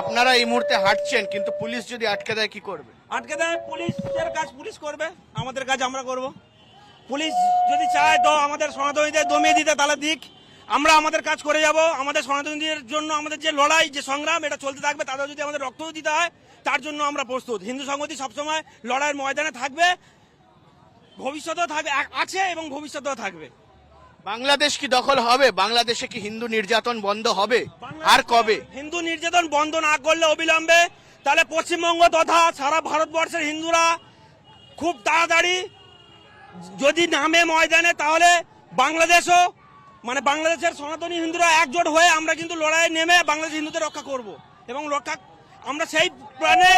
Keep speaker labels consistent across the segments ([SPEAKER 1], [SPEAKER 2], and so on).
[SPEAKER 1] আপনারা এই মুহূর্তে হাঁটছেন, কিন্তু পুলিশ যদি আটকে দেয় কি করবে?
[SPEAKER 2] আটকে দেয়, পুলিশের কাজ পুলিশ করবে, আমাদের কাজ আমরা করব। পুলিশ যদি চায় তো আমাদের সনাতনীদের দমিয়ে দিতে তাহলে দিক, আমরা আমাদের কাজ করে যাব। আমাদের সনাতনীদের জন্য আমাদের যে লড়াই, যে সংগ্রাম, এটা চলতে থাকবে। তাদের যদি আমাদের রক্ত দিতে হয় তার জন্য আমরা প্রস্তুত। হিন্দু সংহতি সবসময় লড়াইয়ের ময়দানে থাকবে, ভবিষ্যতেও থাকবে, আছে এবং ভবিষ্যতেও থাকবে।
[SPEAKER 1] বাংলাদেশ কি দখল হবে? বাংলাদেশে কি হিন্দু নির্যাতন বন্ধ হবে? আর কবে?
[SPEAKER 2] হিন্দু নির্যাতন বন্ধ না করলে অবিলম্বে, তাহলে পশ্চিমবঙ্গ তথা সারা ভারতবর্ষের হিন্দুরা খুব তাড়াতাড়ি যদি নামে ময়দানে, তাহলে বাংলাদেশও, মানে বাংলাদেশের সনাতনী হিন্দুরা একজোট হয়ে আমরা কিন্তু লড়াইয়ে নেমে বাংলাদেশ হিন্দুদের রক্ষা করব। এবং রক্ষা আমরা সেই প্রাণে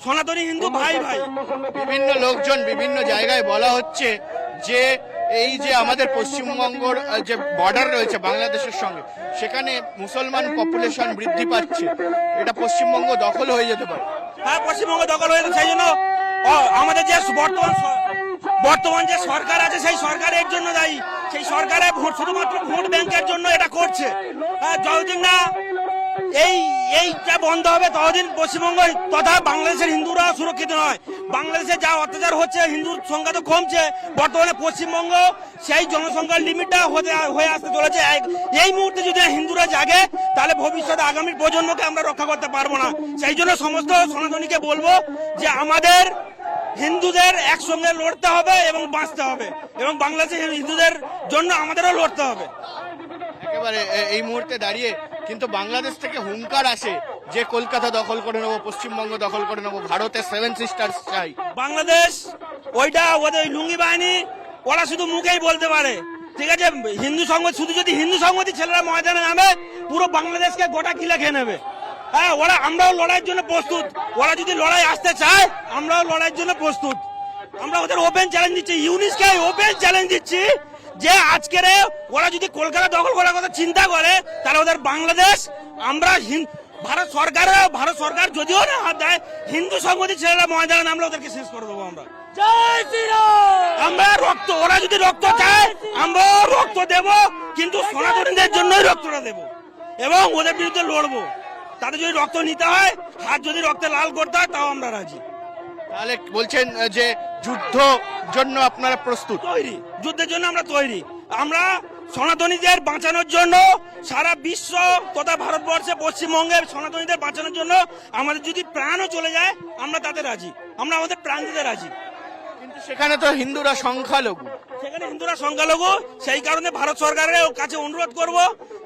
[SPEAKER 2] সনাতনী হিন্দু ভাই ভাই।
[SPEAKER 1] বিভিন্ন লোকজন বিভিন্ন জায়গায় বলা হচ্ছে যে এই যে আমাদের পশ্চিমবঙ্গর যে বর্ডার রয়েছে বাংলাদেশের সঙ্গে, সেখানে মুসলমান পপুলেশন বৃদ্ধি পাচ্ছে, এটা পশ্চিমবঙ্গ দখল হয়ে যেতে পারে।
[SPEAKER 2] হ্যাঁ, পশ্চিমবঙ্গ দখল হয়ে যেতে, সেই জন্য আমাদের যে বর্তমান যে সরকার আছে সেই সরকারের জন্য দায়ী। সেই সরকারে শুধুমাত্র ভোট ব্যাংকের জন্য এটা করছে। যতদিন না এইটা বন্ধ হবে ততদিন পশ্চিমবঙ্গ তথা বাংলাদেশের হিন্দুরা সুরক্ষিত নয়। বাংলাদেশে যা অত্যাচার হচ্ছে, হিন্দুর সংখ্যা তো কমছে, বর্তমানে পশ্চিমবঙ্গ সেই জনসংখ্যার লিমিটটা হয়ে আসতে চলেছে। এই মুহূর্তে যদি হিন্দুরা জাগে তাহলে ভবিষ্যতে আগামী প্রজন্মকে আমরা রক্ষা করতে পারবো না। সেই জন্য সমস্ত সনাতনীকে বলবো যে আমাদের হিন্দুদের একসঙ্গে লড়তে হবে এবং বাঁচতে হবে, এবং বাংলাদেশের হিন্দুদের জন্য আমাদেরও লড়তে হবে।
[SPEAKER 1] একেবারে এই মুহূর্তে দাঁড়িয়ে কিন্তু বাংলাদেশ থেকে হুঙ্কার আসে যে কলকাতা দখল করে নেবো, পশ্চিমবঙ্গ দখল করে নেবো, ভারতের 7 সিস্টার্স চাই।
[SPEAKER 2] বাংলাদেশ ওইটা ওদের লুঙ্গি বাহিনী, ওরা শুধু মুখেই বলতে পারে, ঠিক আছে। হিন্দু সংগঠন, শুধু যদি হিন্দু সংগঠন ছেলেরা ময়দানে নামে পুরো বাংলাদেশকে গোটা কিলে খেয়ে নেবে। হ্যাঁ, আমরাও লড়াইয়ের জন্য প্রস্তুত। ওরা যদি লড়াই আসতে চায় আমরাও লড়াইয়ের জন্য প্রস্তুত। আমরা ওদের ওপেন চ্যালেঞ্জ দিচ্ছি, ইউনিসকে ওপেন চ্যালেঞ্জ দিচ্ছি যে আজকের ওরা যদি কলকাতা দখল করার কথা চিন্তা করে তাহলে ওদের বাংলাদেশ, আমরা ভারত সরকার যদিও না হাত দেয়, হিন্দু সংগঠন ছেলেরা ময়দানে নামলে ওদেরকে শেষ করে দেবো আমরা। আমরা রক্ত, ওরা যদি রক্ত চায় আমরাও রক্ত দেব, কিন্তু সনাতনীদের জন্যই রক্তটা দেব এবং ওদের বিরুদ্ধে লড়বো। তাদের যদি রক্ত নিতে হয়, হাত যদি রক্তে লাল করতে হয়, তাও আমরা রাজি।
[SPEAKER 1] তাহলে বলছেন যে যুদ্ধ জন্য আপনারা প্রস্তুত?
[SPEAKER 2] তৈরি, যুদ্ধের জন্য আমরা তৈরি। আমরা সনাতনীদের বাঁচানোর জন্য সারা বিশ্ব তথা ভারতবর্ষে পশ্চিমবঙ্গের সনাতনীদের বাঁচানোর জন্য আমাদের যদি প্রাণও চলে যায় আমরা তাতে রাজি, আমরা আমাদের প্রাণ দিতে রাজি।
[SPEAKER 1] কিন্তু সেখানে তো হিন্দুরা সংখ্যালঘু।
[SPEAKER 2] সেই কারণে ভারত সরকারের কাছে অনুরোধ করব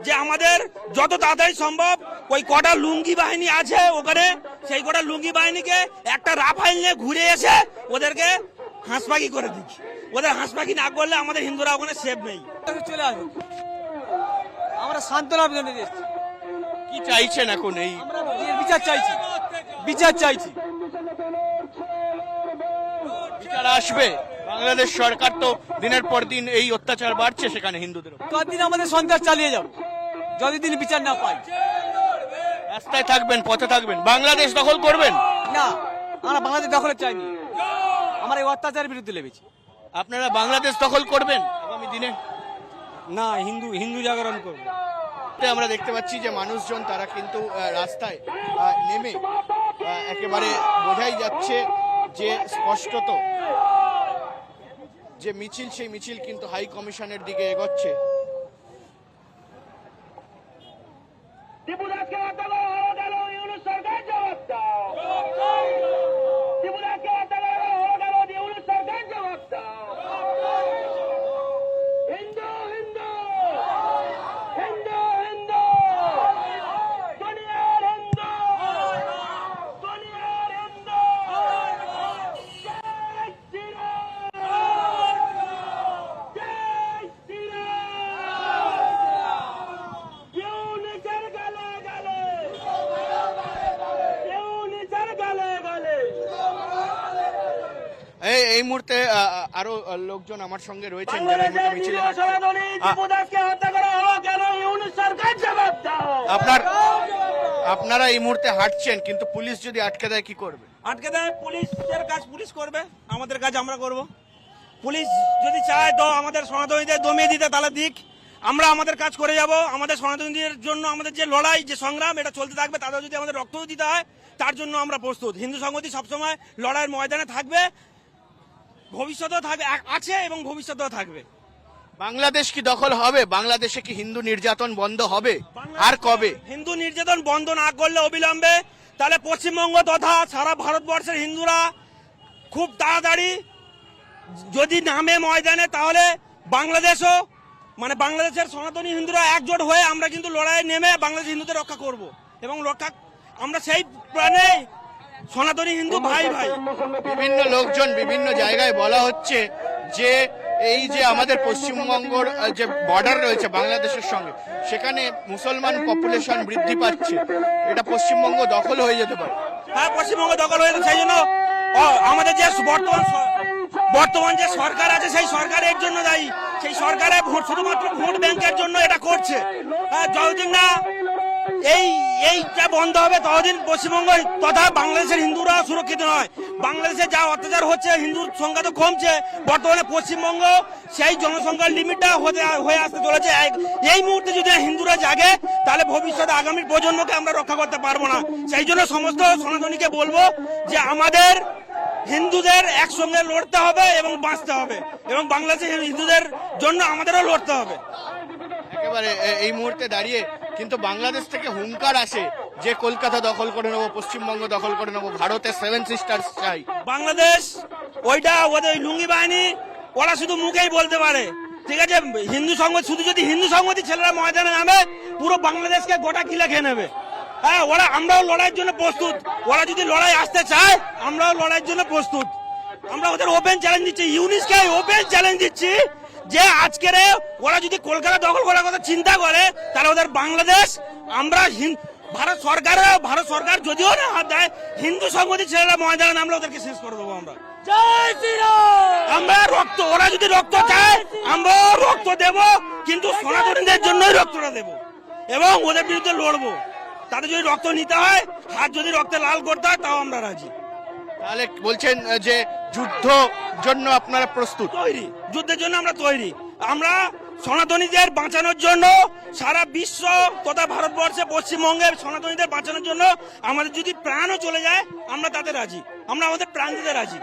[SPEAKER 2] যে আমাদের যত তাড়াতাড়ি সম্ভব ওই কটা লুঙ্গি বাহিনী আছে ওখানে, সেই কটা লুঙ্গি বাহিনীকে একটা রাফাইল নিয়ে ঘুরে এসে ওদেরকে হাঁসপাখি করে দিই। ওদের হাঁসপাখি না করলে আমাদের হিন্দুরা ওখানে সেফ নেই।
[SPEAKER 3] চলে আসবো, আমরা সান্ত্বনা জন্য এসেছি।
[SPEAKER 1] কি চাইছেন এখন? এই
[SPEAKER 3] আমরা বিচার চাইছি, বিচার চাইছি।
[SPEAKER 1] বিচার আসবে? বাংলাদেশ সরকার তো দিনের পর দিন এই অত্যাচার বাড়ছে সেখানে হিন্দুদের উপর।
[SPEAKER 3] কতদিন আমাদের সন্ত্রাস চালিয়ে যাব যতদিন বিচার না পাই?
[SPEAKER 1] রাস্তায় থাকবেন, পথে থাকবেন, বাংলাদেশ দখল করবেন
[SPEAKER 3] না, আমরা বাংলাদেশ দখলে চাইনি, আমরা এই অত্যাচারের বিরুদ্ধে লেগেছি।
[SPEAKER 1] আপনারা বাংলাদেশ দখল করবেন আগামী দিনে?
[SPEAKER 3] না, হিন্দু জাগরণ করবো।
[SPEAKER 1] আমরা দেখতে পাচ্ছি যে মানুষজন তারা কিন্তু রাস্তায় নেমে একেবারে বোঝাই যাচ্ছে যে স্পষ্টত যে মিছিল, সেই মিছিল কিন্তু হাই কমিশনের দিকে এগোচ্ছে। এই মুহূর্তে আরো লোকজন আমার সঙ্গে রয়েছেন যারা এই মুহূর্তে মিছিলে আপনারা এই মুহূর্তে হাঁটছেন, কিন্তু পুলিশ যদি আটকে দেয় কি করবে?
[SPEAKER 2] আটকে দেয়, পুলিশের কাজ পুলিশ করবে, আমাদের কাজ আমরা করব। পুলিশ যদি চায় তো আমাদের সনাতনীদের দমিয়ে দিতে তাহলে দিক, আমরা আমাদের কাজ করে যাব। আমাদের সনাতনীদের জন্য আমাদের যে লড়াই, যে সংগ্রাম, এটা চলতে থাকবে। তাদের যদি আমাদের রক্তও দিতে হয়, তার জন্য আমরা প্রস্তুত। হিন্দু সংহতি সবসময় লড়াইয়ের ময়দানে থাকবে, ভবিষ্যতেও থাকবে, আছে এবং ভবিষ্যতেও থাকবে।
[SPEAKER 1] বাংলাদেশ কি দখল হবে? বাংলাদেশে কি হিন্দু নির্যাতন বন্ধ হবে? আর কবে?
[SPEAKER 2] হিন্দু নির্যাতন বন্ধ না করলে অবিলম্বে, তাহলে পশ্চিমবঙ্গ তথা সারা ভারতবর্ষের হিন্দুরা খুব তাড়াতাড়ি যদি নামে ময়দানে, তাহলে বাংলাদেশও, মানে বাংলাদেশের সনাতনী হিন্দুরা একজোট হয়ে আমরা কিন্তু লড়াইয়ে নেমে বাংলাদেশ হিন্দুদের রক্ষা করব এবং আমরা সেই প্রাণে সনাতনী হিন্দু ভাই ভাই।
[SPEAKER 1] বিভিন্ন লোকজন বিভিন্ন জায়গায় বলা হচ্ছে যে এই যে আমাদের পশ্চিমবঙ্গর যে বর্ডার রয়েছে বাংলাদেশের সঙ্গে, সেখানে মুসলমান পপুলেশন বৃদ্ধি পাচ্ছে, এটা পশ্চিমবঙ্গ দখল হয়ে যেতে পারে।
[SPEAKER 2] হ্যাঁ, পশ্চিমবঙ্গ দখল হয়ে সেই জন্য আমাদের যে বর্তমান যে সরকার আছে, সেই সরকারের জন্য দায়ী। সেই সরকারে শুধুমাত্র ভোট ব্যাংকের জন্য এটা করছে। যতদিন না এইটা বন্ধ হবে, ততদিন পশ্চিমবঙ্গ তথা বাংলাদেশের হিন্দুরা সুরক্ষিত নয়। বাংলাদেশে যা অত্যাচার হচ্ছে, হিন্দুর সংখ্যা তো কমছে, বর্তমানে পশ্চিমবঙ্গ সেই জনসংখ্যার লিমিটটা হয়ে আসতে চলেছে। এই মুহূর্তে যদি হিন্দুরা জাগে, তাহলে ভবিষ্যতে আগামী প্রজন্মকে আমরা রক্ষা করতে পারবো না। সেই জন্য সমস্ত সনাতনীকে বলবো যে আমাদের হিন্দুদের একসঙ্গে লড়তে হবে এবং বাঁচতে হবে, এবং বাংলাদেশের হিন্দুদের জন্য আমাদেরও লড়তে হবে।
[SPEAKER 1] একেবারে এই মুহূর্তে দাঁড়িয়ে কিন্তু বাংলাদেশ থেকে হুঙ্কার আসে যে কলকাতা দখল করে নেবো, পশ্চিমবঙ্গ দখল করে নেবো, ভারতের 7 সিস্টার্স চাই।
[SPEAKER 2] বাংলাদেশ ওইটা ওদের লুঙ্গি বাহিনী, ওরা শুধু মুখেই বলতে পারে, ঠিক আছে। হিন্দু সংগঠন শুধু যদি হিন্দু সংগঠনের ছেলেরা ময়দানে নামে, পুরো বাংলাদেশকে গোটা কিলে খেয়ে নেবে। হ্যাঁ, আমরাও লড়াইয়ের জন্য প্রস্তুত। ওরা যদি লড়াই আসতে চায়, আমরাও লড়াইয়ের জন্য প্রস্তুত। আমরা ওদের ওপেন চ্যালেঞ্জ দিচ্ছি, ইউনিসকে ওপেন চ্যালেঞ্জ দিচ্ছি যে আজকের ওরা যদি কলকাতা দখল করার কথা চিন্তা করে, তাহলে ওদের বাংলাদেশ, আমরা ভারত সরকার যদিও না হাত দেয়, হিন্দু সংগঠনের ছেলেরা ময়দানে নামলে ওদেরকে শেষ করে দেবো আমরা। আমরা রক্ত, ওরা যদি রক্ত চায় আমরাও রক্ত দেব, কিন্তু সনাতনীদের জন্যই রক্তটা দেব এবং ওদের বিরুদ্ধে লড়বো। তাদের যদি রক্ত নিতে হয়, হাত যদি রক্তে লাল করতে হয়, তাও আমরা রাজি।
[SPEAKER 1] তাহলে বলছেন যে যুদ্ধ জন্য আপনারা প্রস্তুত?
[SPEAKER 2] তৈরি, যুদ্ধের জন্য আমরা তৈরি। আমরা সনাতনীদের বাঁচানোর জন্য সারা বিশ্ব তথা ভারতবর্ষে, পশ্চিমবঙ্গের সনাতনীদের বাঁচানোর জন্য আমাদের যদি প্রাণও চলে যায়, আমরা তাতে রাজি। আমরা আমাদের প্রাণ দিতে রাজি।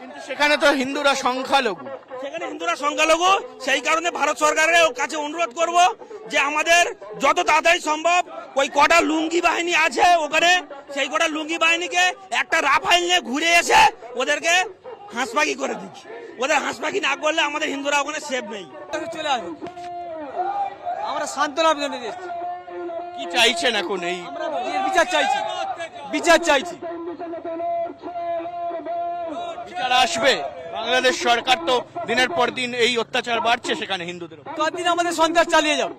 [SPEAKER 1] কিন্তু সেখানে তো হিন্দুরা সংখ্যালঘু।
[SPEAKER 2] সেখানে হিন্দুরা সংখ্যালঘু, সেই কারণে ভারত সরকারের কাছে অনুরোধ করব যে আমাদের যত তাড়াতাড়ি সম্ভব ওই কটা লুঙ্গি বাহিনী আছে ওখানে, সেই কটা লুঙ্গি বাহিনীকে একটা রাফাইল নিয়ে ঘুরে এসে ওদেরকে হাঁসপাখি করে দিচ্ছি। ওদের হাঁসপাখি না করলে আমাদের হিন্দুরা ওখানে সেফ নেই।
[SPEAKER 3] চলে আসবে, আমরা সান্ত্বনার জন্য এসেছি।
[SPEAKER 1] কি চাইছেন এখন? এই
[SPEAKER 3] আমরা বিচার চাইছি, বিচার চাইছি।
[SPEAKER 1] বিচার আসবে? বাংলাদেশ সরকার তো দিনের পর দিন এই অত্যাচার বাড়ছে সেখানে হিন্দুদের উপর।
[SPEAKER 3] কতদিন আমাদের সন্ত্রাস চালিয়ে যাবো?